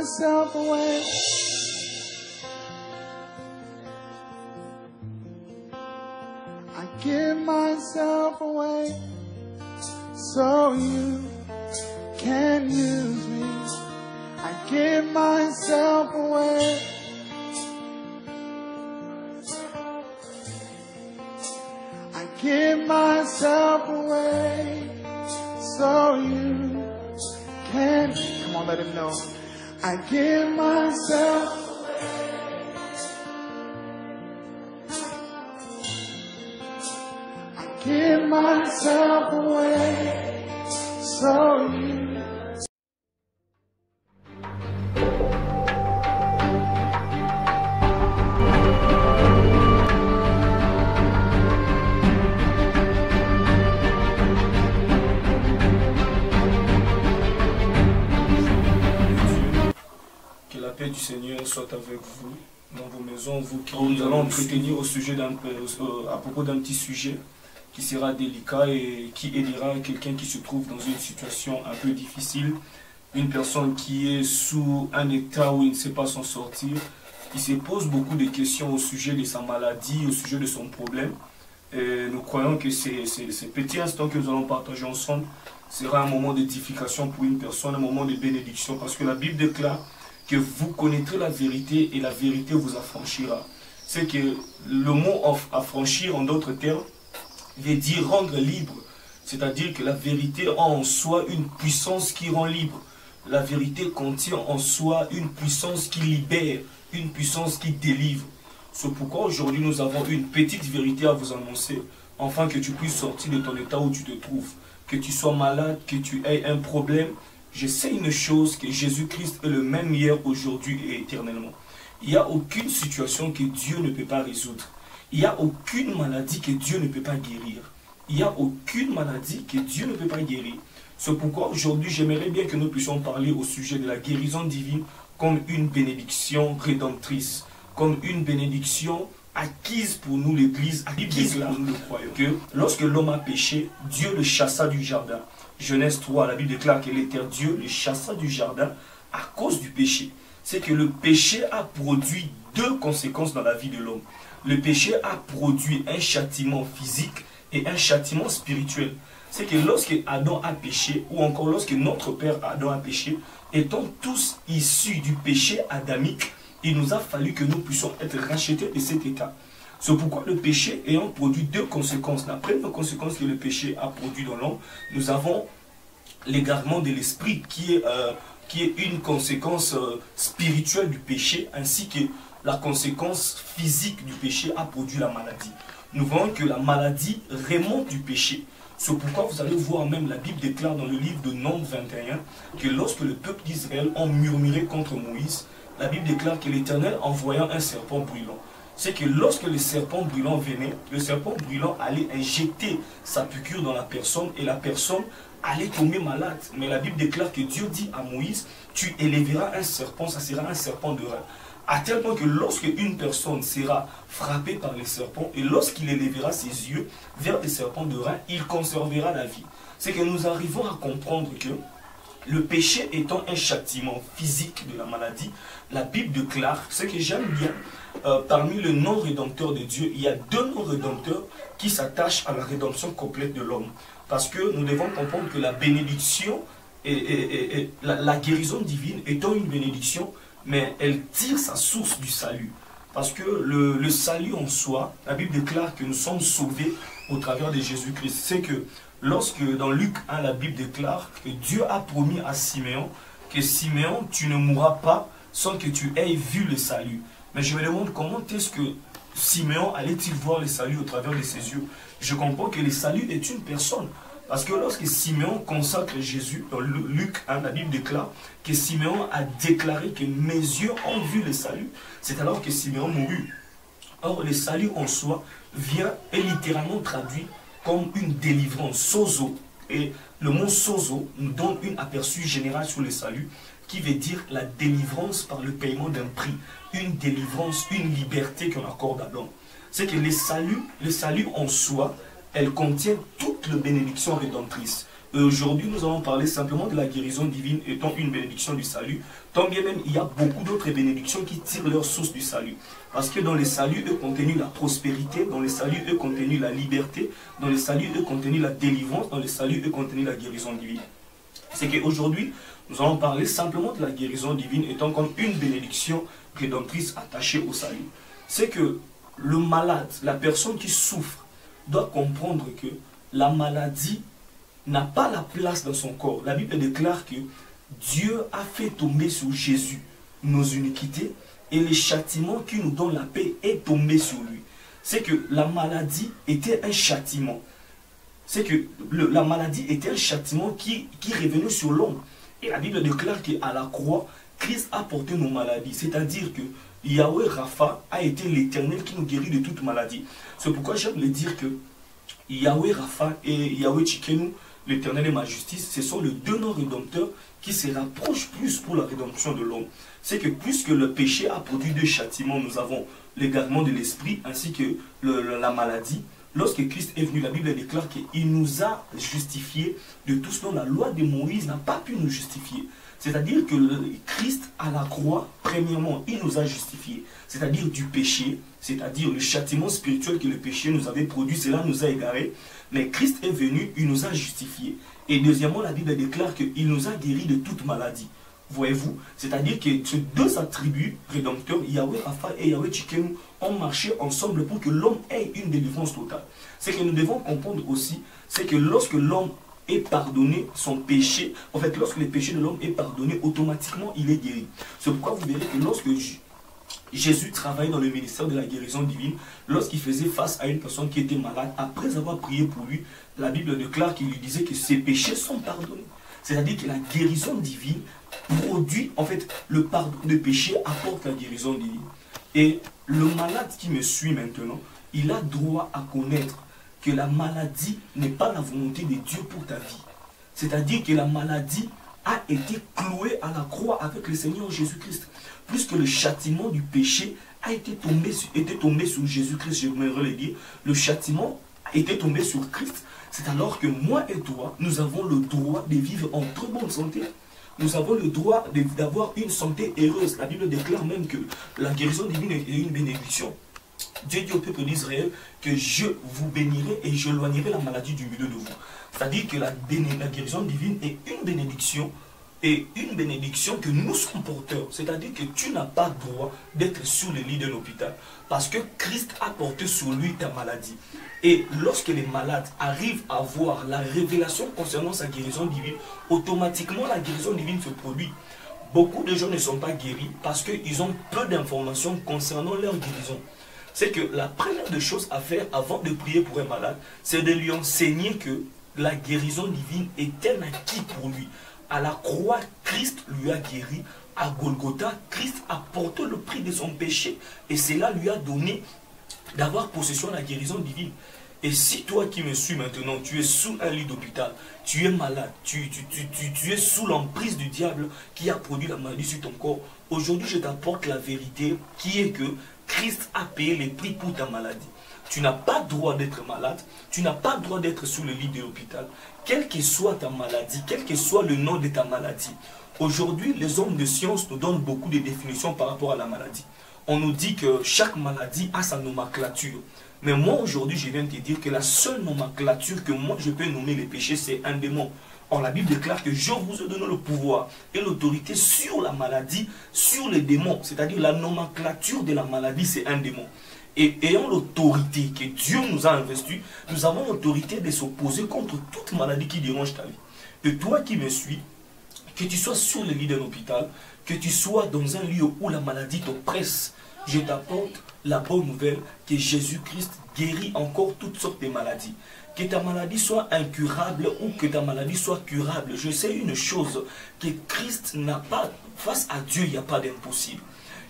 myself away. I give myself away so you can use me. I give myself away. I give myself away so you can. Come on, let him know. I give myself. I give myself away so you. Du Seigneur soit avec vous dans vos maisons, vous qui nous allons entretenir au sujet à propos d'un petit sujet qui sera délicat et qui aidera quelqu'un qui se trouve dans une situation un peu difficile, une personne qui est sous un état où il ne sait pas s'en sortir, qui se pose beaucoup de questions au sujet de sa maladie, au sujet de son problème. Et nous croyons que ces petits instants que nous allons partager ensemble sera un moment d'édification pour une personne, un moment de bénédiction, parce que la Bible déclare que vous connaîtrez la vérité et la vérité vous affranchira. C'est que le mot affranchir, en d'autres termes, veut dire rendre libre. C'est-à-dire que la vérité a en soi une puissance qui rend libre. La vérité contient en soi une puissance qui libère, une puissance qui délivre. C'est pourquoi aujourd'hui nous avons une petite vérité à vous annoncer, afin que tu puisses sortir de ton état où tu te trouves. Que tu sois malade, que tu aies un problème, je sais une chose, que Jésus-Christ est le même hier, aujourd'hui et éternellement. Il n'y a aucune situation que Dieu ne peut pas résoudre. Il n'y a aucune maladie que Dieu ne peut pas guérir. Il n'y a aucune maladie que Dieu ne peut pas guérir. C'est pourquoi aujourd'hui j'aimerais bien que nous puissions parler au sujet de la guérison divine comme une bénédiction rédemptrice, comme une bénédiction acquise pour nous l'Église, acquise pour nous le croyons. Que lorsque l'homme a péché, Dieu le chassa du jardin. Genèse 3, la Bible déclare que l'Éternel Dieu le chassa du jardin à cause du péché. C'est que le péché a produit deux conséquences dans la vie de l'homme. Le péché a produit un châtiment physique et un châtiment spirituel. C'est que lorsque Adam a péché, ou encore lorsque notre père Adam a péché, étant tous issus du péché adamique, il nous a fallu que nous puissions être rachetés de cet état. C'est pourquoi le péché ayant produit deux conséquences. La première conséquence que le péché a produit dans l'homme, nous avons l'égarement de l'esprit qui est une conséquence spirituelle du péché, ainsi que la conséquence physique du péché a produit la maladie. Nous voyons que la maladie remonte du péché. C'est pourquoi vous allez voir, même la Bible déclare dans le livre de Nombre 21 que lorsque le peuple d'Israël a murmuré contre Moïse, la Bible déclare que l'Éternel envoyant un serpent brûlant. C'est que lorsque le serpent brûlant venait, le serpent brûlant allait injecter sa piqûre dans la personne et la personne allait tomber malade. Mais la Bible déclare que Dieu dit à Moïse, tu élèveras un serpent, ça sera un serpent de rein. À tel point que lorsque une personne sera frappée par les serpents et lorsqu'il élèvera ses yeux vers des serpents de rein, il conservera la vie. C'est que nous arrivons à comprendre que le péché étant un châtiment physique de la maladie, la Bible déclare, ce que j'aime bien, parmi le nom rédempteur de Dieu, il y a deux noms rédempteurs qui s'attachent à la rédemption complète de l'homme. Parce que nous devons comprendre que la bénédiction, la guérison divine étant une bénédiction, mais elle tire sa source du salut. Parce que le salut en soi, la Bible déclare que nous sommes sauvés au travers de Jésus-Christ. C'est que lorsque dans Luc 1, la Bible déclare que Dieu a promis à Siméon que Siméon, tu ne mourras pas sans que tu aies vu le salut. Mais je me demande comment est-ce que Siméon allait-il voir le salut au travers de ses yeux? Je comprends que le salut est une personne. Parce que lorsque Siméon consacre Jésus, dans Luc 1, la Bible déclare que Siméon a déclaré que mes yeux ont vu le salut. C'est alors que Siméon mourut. Or, le salut en soi est littéralement traduit comme une délivrance, sozo. Et le mot sozo nous donne un aperçu général sur le salut, qui veut dire la délivrance par le paiement d'un prix, une délivrance, une liberté qu'on accorde à l'homme. C'est que le salut en soi, elle contient toutes les bénédictions rédemptrices. Aujourd'hui, nous allons parler simplement de la guérison divine étant une bénédiction du salut. Tant bien même, il y a beaucoup d'autres bénédictions qui tirent leur source du salut. Parce que dans le salut est contenu la prospérité, dans le salut est contenu la liberté, dans le salut est contenu la délivrance, dans le salut est contenu la guérison divine. C'est qu'aujourd'hui, nous allons parler simplement de la guérison divine étant comme une bénédiction rédemptrice attachée au salut. C'est que le malade, la personne qui souffre, doit comprendre que la maladie n'a pas la place dans son corps. La Bible déclare que Dieu a fait tomber sur Jésus nos iniquités et le châtiment qui nous donne la paix est tombé sur lui. C'est que la maladie était un châtiment. C'est que la maladie était un châtiment qui revenait sur l'homme. Et la Bible déclare qu'à la croix, Christ a porté nos maladies. C'est-à-dire que Yahweh Rapha a été l'Éternel qui nous guérit de toute maladie. C'est pourquoi j'aime le dire que Yahweh Rapha et Yahweh Tchikenu, l'Éternel et ma justice, ce sont les deux noms rédempteurs qui se rapprochent plus pour la rédemption de l'homme. C'est que puisque le péché a produit deux châtiments, nous avons l'égarement de l'esprit ainsi que la maladie. Lorsque Christ est venu, la Bible déclare qu'il nous a justifiés de tout ce dont la loi de Moïse n'a pas pu nous justifier. C'est-à-dire que Christ à la croix, premièrement, il nous a justifiés. C'est-à-dire du péché, c'est-à-dire le châtiment spirituel que le péché nous avait produit, cela nous a égarés. Mais Christ est venu, il nous a justifiés. Et deuxièmement, la Bible déclare qu'il nous a guéris de toute maladie. Voyez-vous, c'est-à-dire que ces deux attributs rédempteurs, Yahweh Rapha et Yahweh Tchikenu, ont marché ensemble pour que l'homme ait une délivrance totale. Ce que nous devons comprendre aussi, c'est que lorsque l'homme est pardonné, son péché, en fait, lorsque le péché de l'homme est pardonné, automatiquement, il est guéri. C'est pourquoi vous verrez que lorsque Jésus travaillait dans le ministère de la guérison divine, lorsqu'il faisait face à une personne qui était malade, après avoir prié pour lui, la Bible déclare qu'il lui disait que ses péchés sont pardonnés. C'est-à-dire que la guérison divine produit, en fait, le pardon de péché apporte la guérison divine. Et le malade qui me suit maintenant, il a droit à connaître que la maladie n'est pas la volonté de Dieu pour ta vie. C'est-à-dire que la maladie a été clouée à la croix avec le Seigneur Jésus-Christ. Puisque le châtiment du péché a été tombé sur Jésus-Christ, j'aimerais le dire, le châtiment a été tombé sur Christ. C'est alors que moi et toi, nous avons le droit de vivre en très bonne santé. Nous avons le droit d'avoir une santé heureuse. La Bible déclare même que la guérison divine est une bénédiction. Dieu dit au peuple d'Israël que je vous bénirai et j'éloignerai la maladie du milieu de vous. C'est-à-dire que la guérison divine est une bénédiction et une bénédiction que nous sommes porteurs. C'est-à-dire que tu n'as pas le droit d'être sur le lit d'un hôpital parce que Christ a porté sur lui ta maladie. Et lorsque les malades arrivent à voir la révélation concernant sa guérison divine, automatiquement la guérison divine se produit. Beaucoup de gens ne sont pas guéris parce qu'ils ont peu d'informations concernant leur guérison. C'est que la première des choses à faire avant de prier pour un malade, c'est de lui enseigner que la guérison divine est un acquis pour lui. À la croix, Christ lui a guéri. À Golgotha, Christ a porté le prix de son péché. Et cela lui a donné d'avoir possession de la guérison divine. Et si toi qui me suis maintenant, tu es sous un lit d'hôpital, tu es malade, tu es sous l'emprise du diable qui a produit la maladie sur ton corps, aujourd'hui je t'apporte la vérité qui est que Christ a payé les prix pour ta maladie. Tu n'as pas le droit d'être malade, tu n'as pas le droit d'être sous le lit de l'hôpital, quelle que soit ta maladie, quel que soit le nom de ta maladie. Aujourd'hui, les hommes de science nous donnent beaucoup de définitions par rapport à la maladie. On nous dit que chaque maladie a sa nomenclature. Mais moi, aujourd'hui, je viens de te dire que la seule nomenclature que moi, je peux nommer les péchés, c'est un démon. Or, la Bible déclare que je vous ai donné le pouvoir et l'autorité sur la maladie, sur les démons. C'est-à-dire la nomenclature de la maladie, c'est un démon. Et ayant l'autorité que Dieu nous a investie, nous avons l'autorité de s'opposer contre toute maladie qui dérange ta vie. Et toi qui me suis, que tu sois sur le lit d'un hôpital, que tu sois dans un lieu où la maladie t'oppresse, je t'apporte la bonne nouvelle que Jésus-Christ guérit encore toutes sortes de maladies. Que ta maladie soit incurable ou que ta maladie soit curable. Je sais une chose, que Christ n'a pas, face à Dieu, il n'y a pas d'impossible.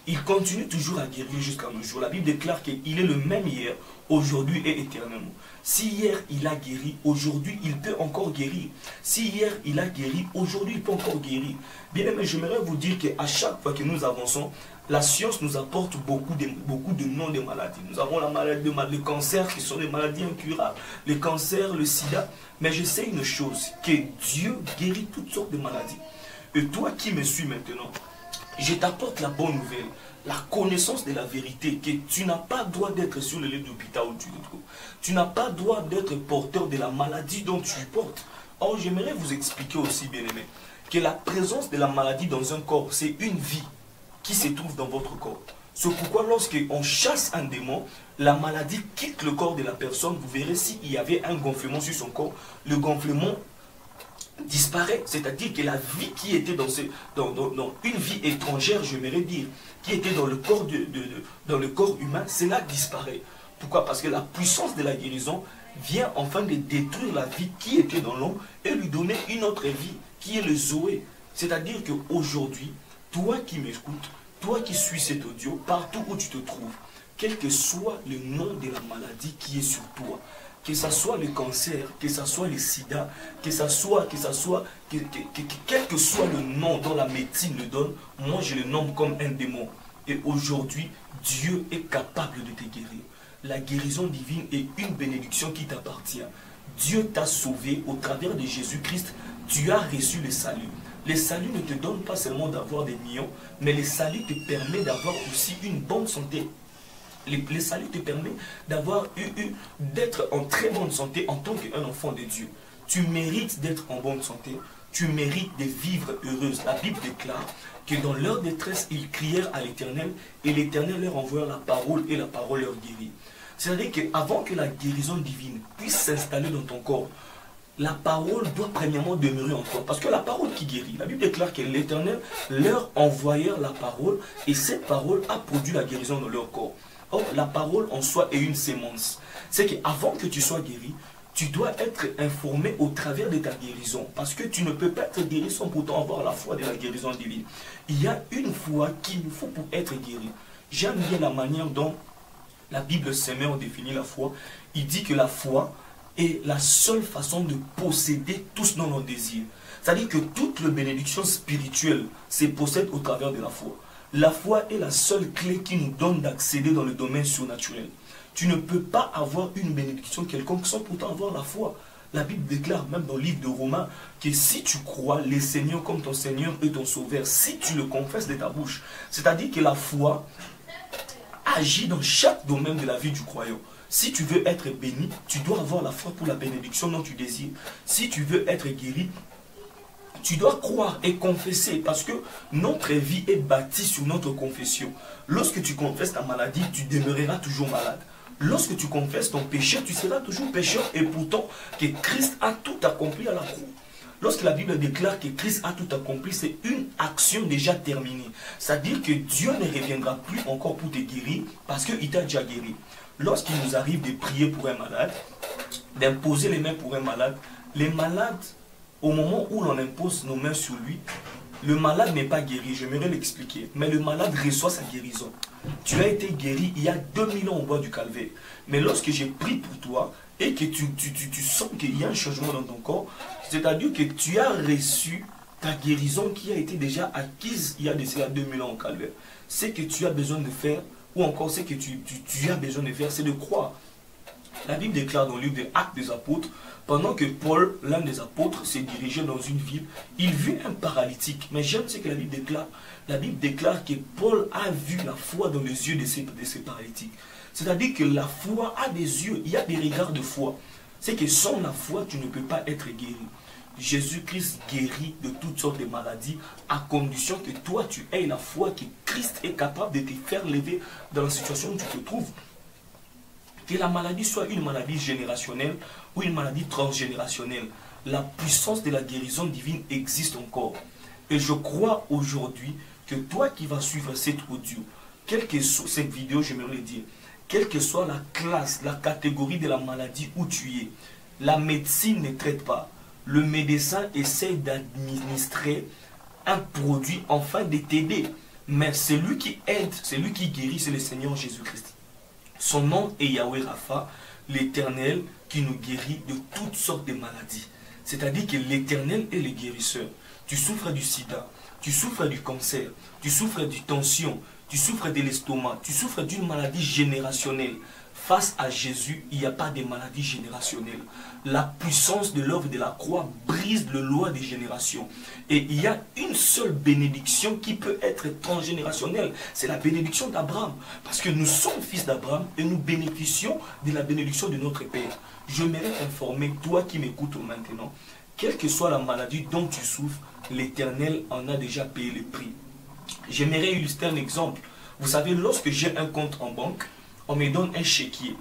Il continue toujours à guérir jusqu'à nos jours. La Bible déclare qu'il est le même hier, aujourd'hui et éternellement. Si hier il a guéri, aujourd'hui il peut encore guérir. Si hier il a guéri, aujourd'hui il peut encore guérir. Bien aimé, j'aimerais vous dire qu'à chaque fois que nous avançons, La science nous apporte beaucoup de noms de maladies. Nous avons la maladie le cancer, qui sont des maladies incurables, le cancer, le sida. Mais je sais une chose, que Dieu guérit toutes sortes de maladies. Et toi qui me suis maintenant, je t'apporte la bonne nouvelle, la connaissance de la vérité, que tu n'as pas droit d'être sur le lit d'hôpital où tu te trouves. Tu n'as pas droit d'être porteur de la maladie dont tu portes. Or, j'aimerais vous expliquer aussi, bien aimé, que la présence de la maladie dans un corps, c'est une vie qui se trouve dans votre corps. C'est pourquoi lorsqu'on chasse un démon, la maladie quitte le corps de la personne. Vous verrez s'il y avait un gonflement sur son corps, le gonflement disparaît. C'est-à-dire que la vie qui était dans une vie étrangère, j'aimerais dire, qui était dans le corps, dans le corps humain, cela disparaît. Pourquoi? Parce que la puissance de la guérison vient enfin de détruire la vie qui était dans l'homme et lui donner une autre vie qui est le Zoé. C'est-à-dire qu'aujourd'hui, toi qui m'écoutes, toi qui suis cet audio, partout où tu te trouves, quel que soit le nom de la maladie qui est sur toi, que ce soit le cancer, que ce soit le sida, quel que soit le nom dont la médecine le donne, moi je le nomme comme un démon. Et aujourd'hui, Dieu est capable de te guérir. La guérison divine est une bénédiction qui t'appartient. Dieu t'a sauvé au travers de Jésus-Christ. Tu as reçu le salut. Le salut ne te donne pas seulement d'avoir des millions, mais le salut te permet d'avoir aussi une bonne santé. Le salut te permet d'être en très bonne santé en tant qu'un enfant de Dieu. Tu mérites d'être en bonne santé. Tu mérites de vivre heureuse. La Bible déclare que dans leur détresse, ils crièrent à l'Éternel et l'Éternel leur envoya la parole et la parole leur guérit. C'est-à-dire qu'avant que la guérison divine puisse s'installer dans ton corps, la parole doit premièrement demeurer en toi. Parce que la parole qui guérit, la Bible déclare que l'Éternel leur envoya la parole et cette parole a produit la guérison dans leur corps. Or, la parole en soi est une sémence. C'est qu'avant que tu sois guéri, tu dois être informé au travers de ta guérison. Parce que tu ne peux pas être guéri sans pourtant avoir la foi de la guérison divine. Il y a une foi qu'il nous faut pour être guéri. J'aime bien la manière dont la Bible Seigneur définit la foi. Il dit que la foi est la seule façon de posséder tous nos désirs. C'est-à-dire que toutes les bénédictions spirituelles se possèdent au travers de la foi. La foi est la seule clé qui nous donne d'accéder dans le domaine surnaturel. Tu ne peux pas avoir une bénédiction quelconque sans pourtant avoir la foi. La Bible déclare même dans le livre de Romains que si tu crois le Seigneur comme ton Seigneur et ton Sauveur, si tu le confesses de ta bouche, c'est-à-dire que la foi agit dans chaque domaine de la vie du croyant. Si tu veux être béni, tu dois avoir la foi pour la bénédiction dont tu désires. Si tu veux être guéri, tu dois croire et confesser parce que notre vie est bâtie sur notre confession. Lorsque tu confesses ta maladie, tu demeureras toujours malade. Lorsque tu confesses ton péché, tu seras toujours pécheur et pourtant que Christ a tout accompli à la croix. Lorsque la Bible déclare que Christ a tout accompli, c'est une action déjà terminée. C'est-à-dire que Dieu ne reviendra plus encore pour te guérir parce qu'il t'a déjà guéri. Lorsqu'il nous arrive de prier pour un malade, d'imposer les mains pour un malade, les malades, au moment où l'on impose nos mains sur lui, le malade n'est pas guéri, j'aimerais l'expliquer, mais le malade reçoit sa guérison. Tu as été guéri il y a 2000 ans au bois du Calvaire. Mais lorsque j'ai prié pour toi et que tu sens qu'il y a un changement dans ton corps, c'est-à-dire que tu as reçu ta guérison qui a été déjà acquise il y a de cela 2000 ans au Calvaire. Ce que tu as besoin de faire, ou encore ce que tu as besoin de faire, c'est de croire. La Bible déclare dans le livre des Actes des Apôtres, pendant que Paul, l'un des apôtres, s'est dirigé dans une ville, il vit un paralytique. Mais j'aime ce que la Bible déclare. La Bible déclare que Paul a vu la foi dans les yeux de ces paralytiques. C'est-à-dire que la foi a des yeux, il y a des regards de foi. C'est que sans la foi, tu ne peux pas être guéri. Jésus-Christ guérit de toutes sortes de maladies à condition que toi, tu aies la foi que Christ est capable de te faire lever dans la situation où tu te trouves. Que la maladie soit une maladie générationnelle ou une maladie transgénérationnelle, la puissance de la guérison divine existe encore. Et je crois aujourd'hui que toi qui vas suivre cette audio, quelle que soit cette vidéo, j'aimerais le dire, quelle que soit la classe, la catégorie de la maladie où tu es, la médecine ne traite pas. Le médecin essaie d'administrer un produit afin de t'aider. Mais celui qui aide, celui qui guérit, c'est le Seigneur Jésus-Christ. Son nom est Yahweh Rapha, l'Éternel qui nous guérit de toutes sortes de maladies. C'est-à-dire que l'Éternel est le guérisseur. Tu souffres du sida, tu souffres du cancer, tu souffres de tension, tu souffres de l'estomac, tu souffres d'une maladie générationnelle. Face à Jésus, il n'y a pas de maladie générationnelle. La puissance de l'œuvre de la croix brise le loi des générations. Et il y a une seule bénédiction qui peut être transgénérationnelle. C'est la bénédiction d'Abraham. Parce que nous sommes fils d'Abraham et nous bénéficions de la bénédiction de notre Père. Je m'aimerais informer, toi qui m'écoutes maintenant, quelle que soit la maladie dont tu souffres, l'Éternel en a déjà payé le prix. J'aimerais illustrer un exemple. Vous savez, lorsque j'ai un compte en banque, on me donne un chéquier.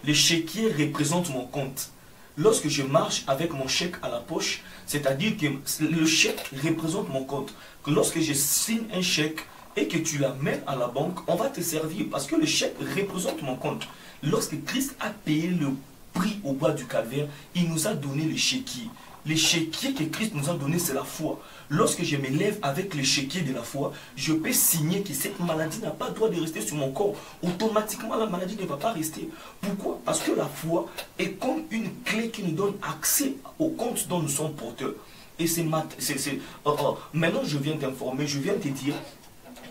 Le chéquier représente mon compte. Lorsque je marche avec mon chèque à la poche, c'est-à-dire que le chèque représente mon compte. Que lorsque je signe un chèque et que tu l'amènes à la banque, on va te servir parce que le chèque représente mon compte. Lorsque Christ a payé le prix au bois du calvaire, il nous a donné le chéquier. Le chéquier que Christ nous a donné, c'est la foi. Lorsque je me lève avec le chéquier de la foi, je peux signer que cette maladie n'a pas le droit de rester sur mon corps. Automatiquement, la maladie ne va pas rester. Pourquoi? Parce que la foi est comme une clé qui nous donne accès au compte dont nous sommes porteurs. Et c'est maintenant, je viens t'informer, je viens te dire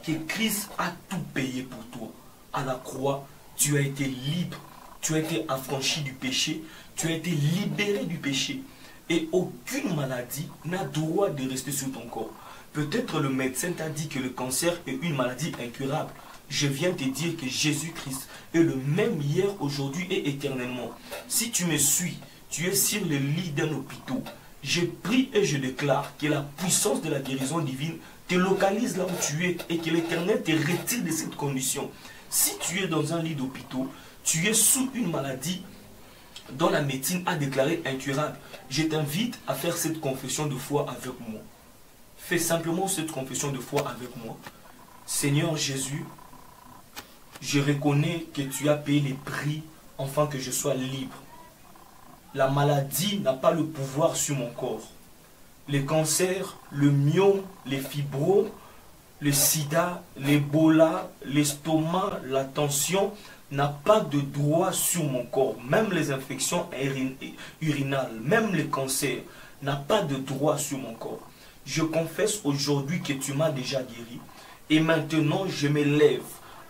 que Christ a tout payé pour toi. À la croix, tu as été libre, tu as été affranchi du péché, tu as été libéré du péché. Et aucune maladie n'a droit de rester sur ton corps. Peut-être le médecin t'a dit que le cancer est une maladie incurable. Je viens te dire que Jésus-Christ est le même hier, aujourd'hui et éternellement. Si tu me suis, tu es sur le lit d'un hôpital. Je prie et je déclare que la puissance de la guérison divine te localise là où tu es et que l'Éternel te retire de cette condition. Si tu es dans un lit d'hôpital, tu es sous une maladie dont la médecine a déclaré incurable, je t'invite à faire cette confession de foi avec moi. Fais simplement cette confession de foi avec moi. Seigneur Jésus, je reconnais que tu as payé les prix afin que je sois libre. La maladie n'a pas le pouvoir sur mon corps. Les cancers, le myome, les fibromes, le sida, l'Ebola, l'estomac, la tension n'a pas de droit sur mon corps. Même les infections urinales, même les cancers n'a pas de droit sur mon corps. Je confesse aujourd'hui que tu m'as déjà guéri. Et maintenant, je me lève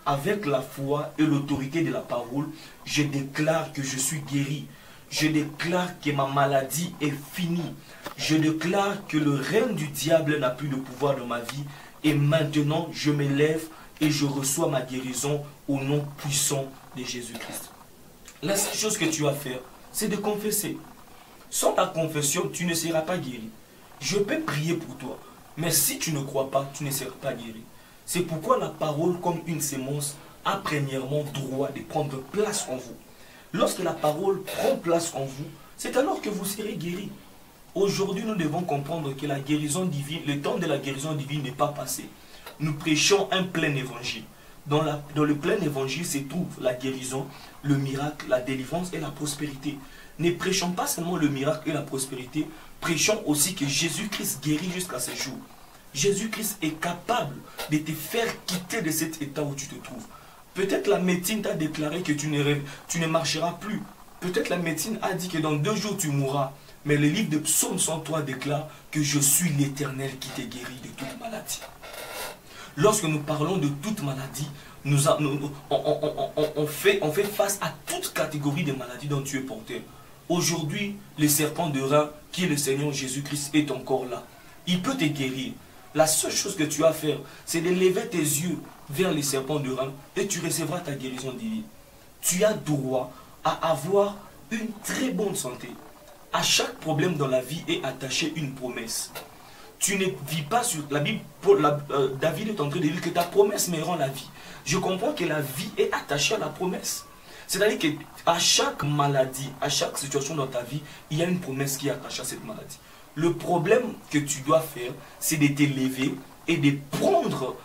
avec la foi et l'autorité de la parole. Je déclare que je suis guéri. Je déclare que ma maladie est finie. Je déclare que le règne du diable n'a plus de pouvoir dans ma vie. Et maintenant, je me lève et je reçois ma guérison au nom puissant de Jésus-Christ. La seule chose que tu as à faire, c'est de confesser. Sans ta confession, tu ne seras pas guéri. Je peux prier pour toi, mais si tu ne crois pas, tu ne seras pas guéri. C'est pourquoi la parole, comme une sémence, a premièrement droit de prendre place en vous. Lorsque la parole prend place en vous, c'est alors que vous serez guéri. Aujourd'hui, nous devons comprendre que la guérison divine, le temps de la guérison divine n'est pas passé. Nous prêchons un plein évangile. Dans le plein évangile se trouve la guérison, le miracle, la délivrance et la prospérité. Ne prêchons pas seulement le miracle et la prospérité, prêchons aussi que Jésus-Christ guérit jusqu'à ce jour. Jésus-Christ est capable de te faire quitter de cet état où tu te trouves. Peut-être la médecine t'a déclaré que tu ne marcheras plus. Peut-être la médecine a dit que dans 2 jours tu mourras. Mais le livre de Psaume 103 déclare que je suis l'Éternel qui te guérit de toute maladie. Lorsque nous parlons de toute maladie, on fait face à toute catégorie de maladies dont tu es porteur. Aujourd'hui, le serpent de rein, qui est le Seigneur Jésus-Christ, est encore là. Il peut te guérir. La seule chose que tu as à faire, c'est de lever tes yeux vers les serpents de rein et tu recevras ta guérison divine. Tu as droit à avoir une très bonne santé. À chaque problème dans la vie est attaché une promesse. Tu ne vis pas sur la Bible. David est en train de dire que ta promesse me rend la vie. Je comprends que la vie est attachée à la promesse. C'est-à-dire qu'à chaque maladie, à chaque situation dans ta vie, il y a une promesse qui est attachée à cette maladie. Le problème que tu dois faire, c'est de t'élever et de prendre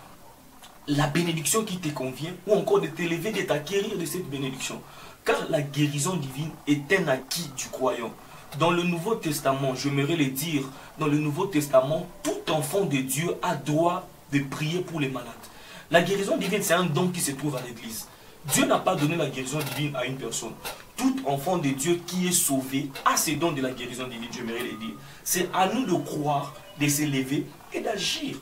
la bénédiction qui te convient, ou encore de t'élever, de t'acquérir de cette bénédiction. Car la guérison divine est un acquis du croyant. Dans le Nouveau Testament, j'aimerais le dire, dans le Nouveau Testament, tout enfant de Dieu a droit de prier pour les malades. La guérison divine, c'est un don qui se trouve à l'église. Dieu n'a pas donné la guérison divine à une personne. Tout enfant de Dieu qui est sauvé a ce don de la guérison divine, j'aimerais le dire. C'est à nous de croire, de s'élever et d'agir.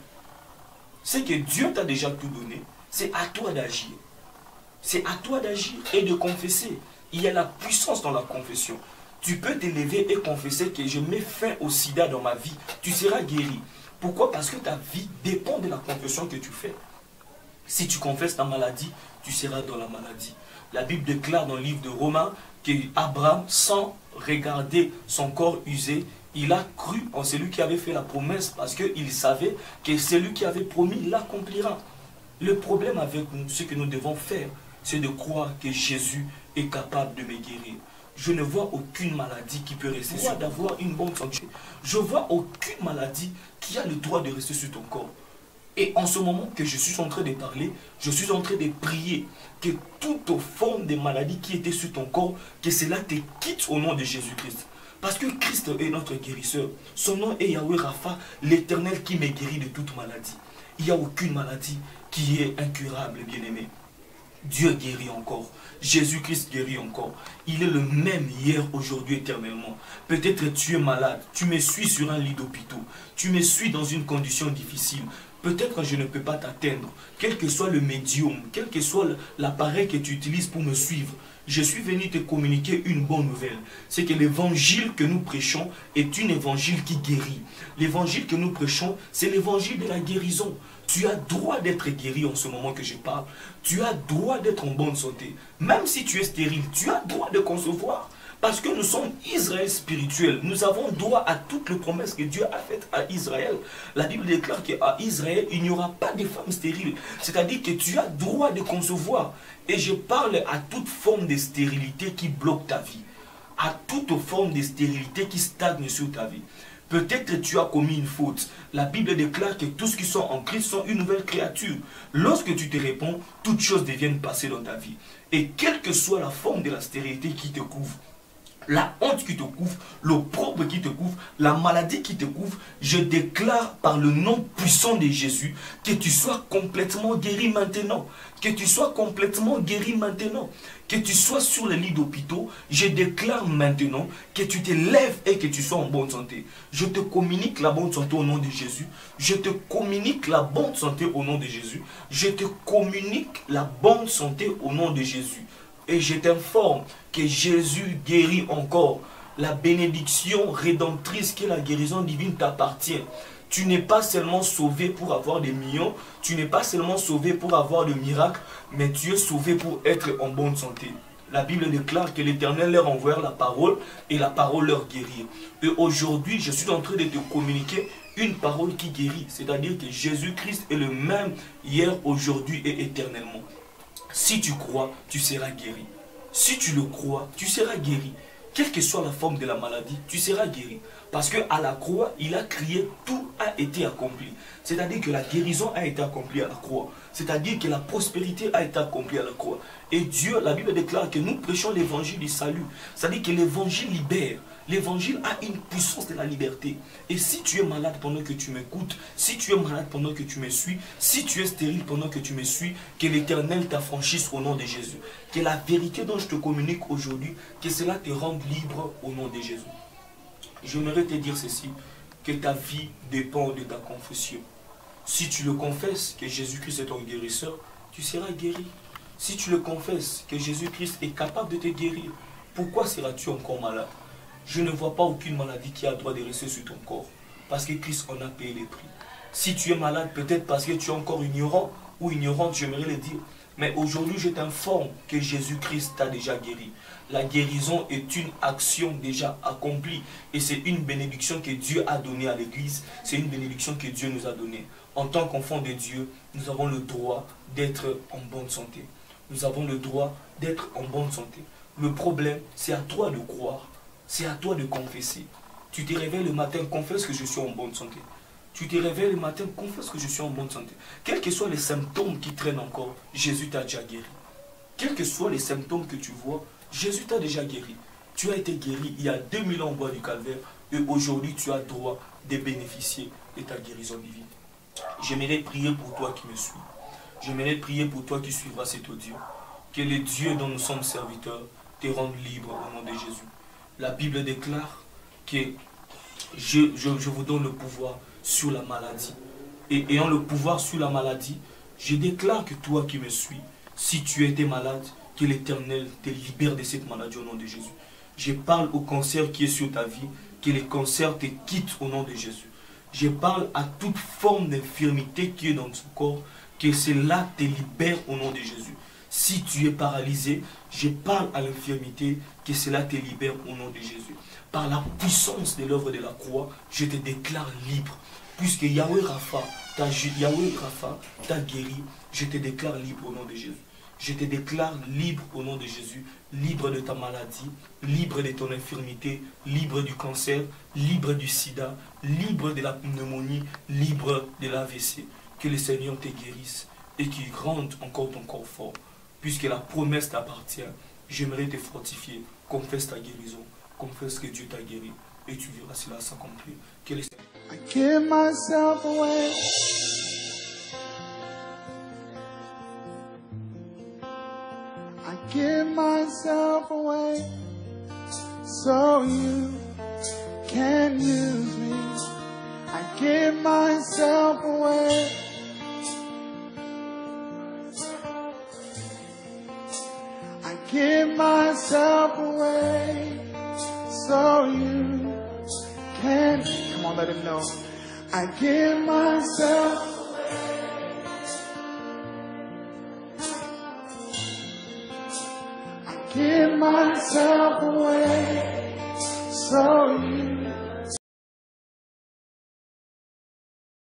C'est que Dieu t'a déjà tout donné. C'est à toi d'agir. C'est à toi d'agir et de confesser. Il y a la puissance dans la confession. Tu peux t'élever et confesser que je mets fin au sida dans ma vie. Tu seras guéri. Pourquoi? Parce que ta vie dépend de la confession que tu fais. Si tu confesses ta maladie, tu seras dans la maladie. La Bible déclare dans le livre de Romains qu'Abraham, sans regarder son corps usé, il a cru en celui qui avait fait la promesse parce qu'il savait que celui qui avait promis l'accomplira. Le problème avec nous, ce que nous devons faire, c'est de croire que Jésus est capable de me guérir. Je ne vois aucune maladie qui peut rester sur d'avoir une bonne santé. Je ne vois aucune maladie qui a le droit de rester sur ton corps. Et en ce moment que je suis en train de parler, je suis en train de prier que toute forme de maladie qui était sur ton corps, que cela te quitte au nom de Jésus-Christ. Parce que Christ est notre guérisseur. Son nom est Yahweh Rapha, l'Éternel qui me guérit de toute maladie. Il n'y a aucune maladie qui est incurable, bien-aimé. Dieu guérit encore. Jésus-Christ guérit encore. Il est le même hier, aujourd'hui, éternellement. Peut-être tu es malade. Tu me suis sur un lit d'hôpital. Tu me suis dans une condition difficile. Peut-être je ne peux pas t'atteindre. Quel que soit le médium, quel que soit l'appareil que tu utilises pour me suivre, je suis venu te communiquer une bonne nouvelle. C'est que l'évangile que nous prêchons est un évangile qui guérit. L'évangile que nous prêchons, c'est l'évangile de la guérison. Tu as droit d'être guéri en ce moment que je parle. Tu as droit d'être en bonne santé. Même si tu es stérile, tu as droit de concevoir. Parce que nous sommes Israël spirituel. Nous avons droit à toutes les promesses que Dieu a faites à Israël. La Bible déclare qu'à Israël, il n'y aura pas de femmes stériles. C'est-à-dire que tu as droit de concevoir. Et je parle à toute forme de stérilité qui bloque ta vie. À toute forme de stérilité qui stagne sur ta vie. Peut-être tu as commis une faute. La Bible déclare que tous qui sont en Christ sont une nouvelle créature. Lorsque tu te réponds, toutes choses deviennent passées dans ta vie. Et quelle que soit la forme de la stérilité qui te couvre, la honte qui te couvre, l'opprobre qui te couvre, la maladie qui te couvre, je déclare par le nom puissant de Jésus que tu sois complètement guéri maintenant. Que tu sois complètement guéri maintenant. Que tu sois sur le lit d'hôpital, je déclare maintenant que tu te lèves et que tu sois en bonne santé. Je te communique la bonne santé au nom de Jésus. Je te communique la bonne santé au nom de Jésus. Je te communique la bonne santé au nom de Jésus. Et je t'informe que Jésus guérit encore. La bénédiction rédemptrice qui est la guérison divine t'appartient. Tu n'es pas seulement sauvé pour avoir des millions, tu n'es pas seulement sauvé pour avoir des miracles, mais tu es sauvé pour être en bonne santé. La Bible déclare que l'Éternel leur envoie la parole et la parole leur guérit. Et aujourd'hui, je suis en train de te communiquer une parole qui guérit. C'est-à-dire que Jésus-Christ est le même hier, aujourd'hui et éternellement. Si tu crois, tu seras guéri. Si tu le crois, tu seras guéri. Quelle que soit la forme de la maladie, tu seras guéri. Parce qu'à la croix, il a crié, tout a été accompli. C'est-à-dire que la guérison a été accomplie à la croix. C'est-à-dire que la prospérité a été accomplie à la croix. Et Dieu, la Bible déclare que nous prêchons l'évangile du salut. C'est-à-dire que l'évangile libère. L'évangile a une puissance de la liberté. Et si tu es malade pendant que tu m'écoutes, si tu es malade pendant que tu me suis, si tu es stérile pendant que tu me suis, que l'Éternel t'affranchisse au nom de Jésus. Que la vérité dont je te communique aujourd'hui, que cela te rende libre au nom de Jésus. J'aimerais te dire ceci, que ta vie dépend de ta confession. Si tu le confesses que Jésus-Christ est ton guérisseur, tu seras guéri. Si tu le confesses que Jésus-Christ est capable de te guérir, pourquoi seras-tu encore malade? Je ne vois pas aucune maladie qui a le droit de rester sur ton corps. Parce que Christ en a payé les prix. Si tu es malade, peut-être parce que tu es encore ignorant ou ignorante, j'aimerais le dire. Mais aujourd'hui, je t'informe que Jésus-Christ t'a déjà guéri. La guérison est une action déjà accomplie. Et c'est une bénédiction que Dieu a donnée à l'Église. C'est une bénédiction que Dieu nous a donnée. En tant qu'enfants de Dieu, nous avons le droit d'être en bonne santé. Nous avons le droit d'être en bonne santé. Le problème, c'est à toi de croire. C'est à toi de confesser. Tu te réveilles le matin, confesse que je suis en bonne santé. Tu te réveilles le matin, confesse que je suis en bonne santé. Quels que soient les symptômes qui traînent encore, Jésus t'a déjà guéri. Quels que soient les symptômes que tu vois, Jésus t'a déjà guéri. Tu as été guéri il y a 2000 ans au bois du Calvaire et aujourd'hui tu as droit de bénéficier de ta guérison divine. J'aimerais prier pour toi qui me suis. J'aimerais prier pour toi qui suivras cet audio. Que le Dieu dont nous sommes serviteurs te rende libre au nom de Jésus. La Bible déclare que je vous donne le pouvoir sur la maladie. Et ayant le pouvoir sur la maladie, Je déclare que toi qui me suis, si tu étais malade, que l'Éternel te libère de cette maladie au nom de Jésus. Je parle au cancer qui est sur ta vie, que le cancer te quitte au nom de Jésus. Je parle à toute forme d'infirmité qui est dans ton corps, que cela te libère au nom de Jésus. Si tu es paralysé, je parle à l'infirmité, que cela te libère au nom de Jésus. Par la puissance de l'œuvre de la croix, je te déclare libre. Puisque Yahweh Rapha t'a guéri, je te déclare libre au nom de Jésus. Je te déclare libre au nom de Jésus, libre de ta maladie, libre de ton infirmité, libre du cancer, libre du sida, libre de la pneumonie, libre de l'AVC. Que le Seigneur te guérisse et qu'il rende encore ton corps fort. Puisque la promesse t'appartient, j'aimerais te fortifier. Confesse ta guérison, confesse que Dieu t'a guéri et tu verras cela s'accomplir. Que le Seigneur... I give myself away. I give myself away so you can use me. I give myself away. I give myself away so you can. Come on, let him know. I give myself. I give myself away so you